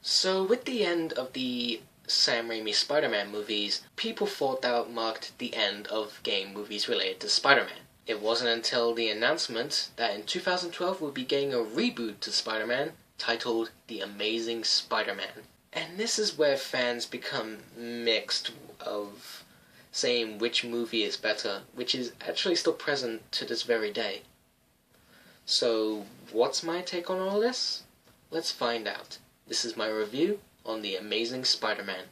So with the end of the Sam Raimi Spider-Man movies, people thought that marked the end of game movies related to Spider-Man. It wasn't until the announcement that in 2012 we'll be getting a reboot to Spider-Man titled The Amazing Spider-Man. And this is where fans become mixed of saying which movie is better, which is actually still present to this very day. So what's my take on all this? Let's find out. This is my review on The Amazing Spider-Man.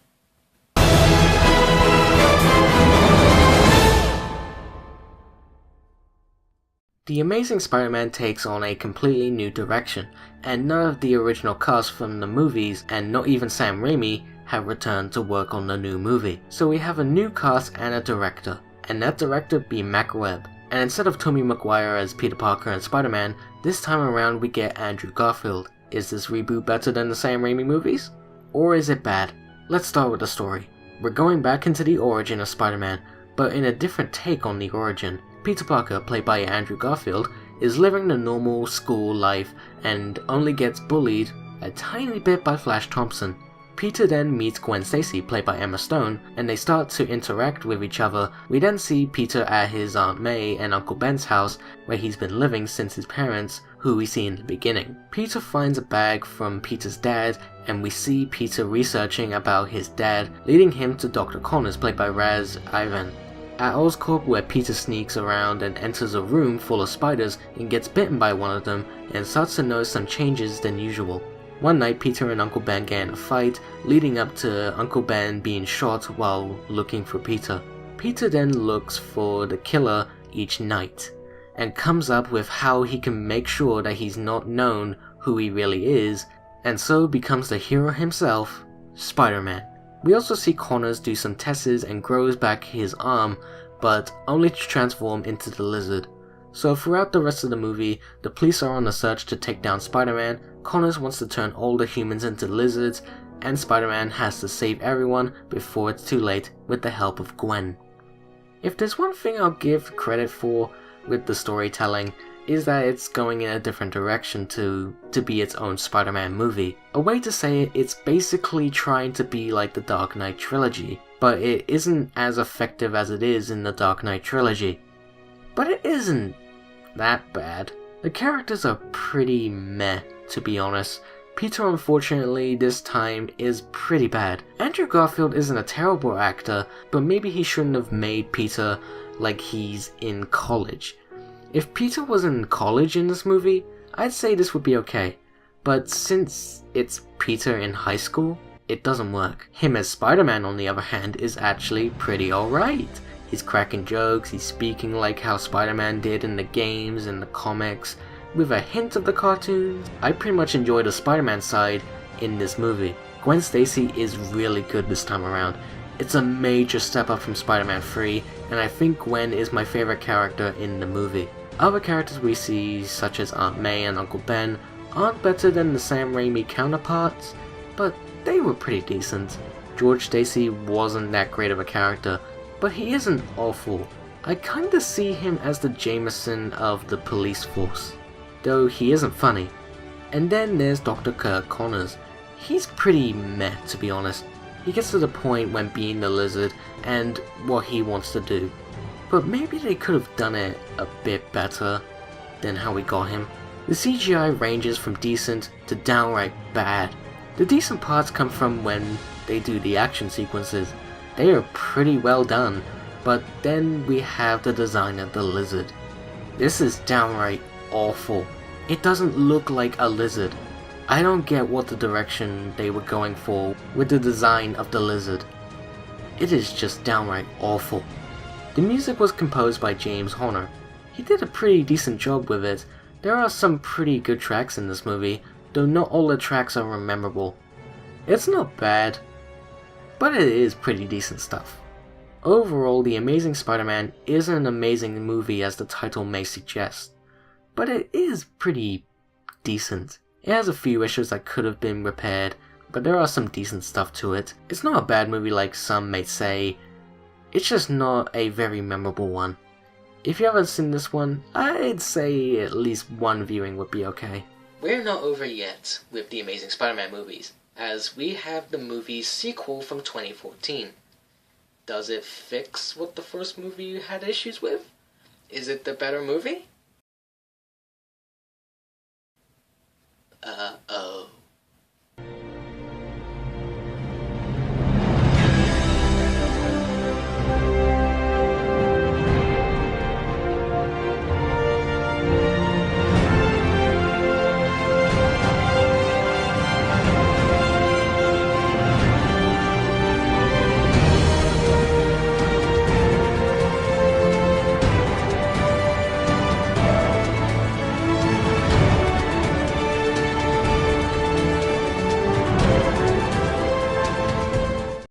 The Amazing Spider-Man takes on a completely new direction, and none of the original cast from the movies, and not even Sam Raimi, have returned to work on the new movie. So we have a new cast and a director, and that director be Mac Webb. And instead of Tobey Maguire as Peter Parker and Spider-Man, this time around we get Andrew Garfield. Is this reboot better than the Sam Raimi movies? Or is it bad? Let's start with the story. We're going back into the origin of Spider-Man, but in a different take on the origin. Peter Parker, played by Andrew Garfield, is living the normal school life and only gets bullied a tiny bit by Flash Thompson. Peter then meets Gwen Stacy, played by Emma Stone, and they start to interact with each other. We then see Peter at his Aunt May and Uncle Ben's house, where he's been living since his parents, who we see in the beginning. Peter finds a bag from Peter's dad, and we see Peter researching about his dad, leading him to Dr. Connors, played by Raz Ivan. At Oscorp, where Peter sneaks around and enters a room full of spiders and gets bitten by one of them and starts to notice some changes than usual. One night, Peter and Uncle Ben get in a fight, leading up to Uncle Ben being shot while looking for Peter. Peter then looks for the killer each night, and comes up with how he can make sure that he's not known who he really is, and so becomes the hero himself, Spider-Man. We also see Connors do some tests and grows back his arm, but only to transform into the Lizard. So throughout the rest of the movie, the police are on a search to take down Spider-Man, Connors wants to turn all the humans into lizards, and Spider-Man has to save everyone before it's too late with the help of Gwen. If there's one thing I'll give credit for with the storytelling, is that it's going in a different direction to be its own Spider-Man movie. A way to say it's basically trying to be like the Dark Knight trilogy, but it isn't as effective as it is in the Dark Knight trilogy. But it isn't that bad. The characters are pretty meh, to be honest. Peter, unfortunately, this time is pretty bad. Andrew Garfield isn't a terrible actor, but maybe he shouldn't have made Peter like he's in college. If Peter was in college in this movie, I'd say this would be okay. But since it's Peter in high school, it doesn't work. Him as Spider-Man, on the other hand, is actually pretty alright. He's cracking jokes, he's speaking like how Spider-Man did in the games and the comics, with a hint of the cartoons. I pretty much enjoy the Spider-Man side in this movie. Gwen Stacy is really good this time around. It's a major step up from Spider-Man 3, and I think Gwen is my favorite character in the movie. Other characters we see, such as Aunt May and Uncle Ben, aren't better than the Sam Raimi counterparts, but they were pretty decent. George Stacy wasn't that great of a character, but he isn't awful. I kinda see him as the Jameson of the police force, though he isn't funny. And then there's Dr. Kirk Connors. He's pretty meh, to be honest. He gets to the point when being the Lizard and what he wants to do. But maybe they could have done it a bit better than how we got him. The CGI ranges from decent to downright bad. The decent parts come from when they do the action sequences. They are pretty well done, but then we have the design of the Lizard. This is downright awful. It doesn't look like a lizard. I don't get what the direction they were going for with the design of the Lizard. It is just downright awful. The music was composed by James Horner. He did a pretty decent job with it. There are some pretty good tracks in this movie, though not all the tracks are memorable. It's not bad, but it is pretty decent stuff. Overall, The Amazing Spider-Man isn't an amazing movie as the title may suggest, but it is pretty decent. It has a few issues that could have been repaired, but there are some decent stuff to it. It's not a bad movie like some may say, it's just not a very memorable one. If you haven't seen this one, I'd say at least one viewing would be okay. We're not over yet with the Amazing Spider-Man movies. as we have the movie's sequel from 2014. Does it fix what the first movie had issues with? Is it the better movie? Uh-oh.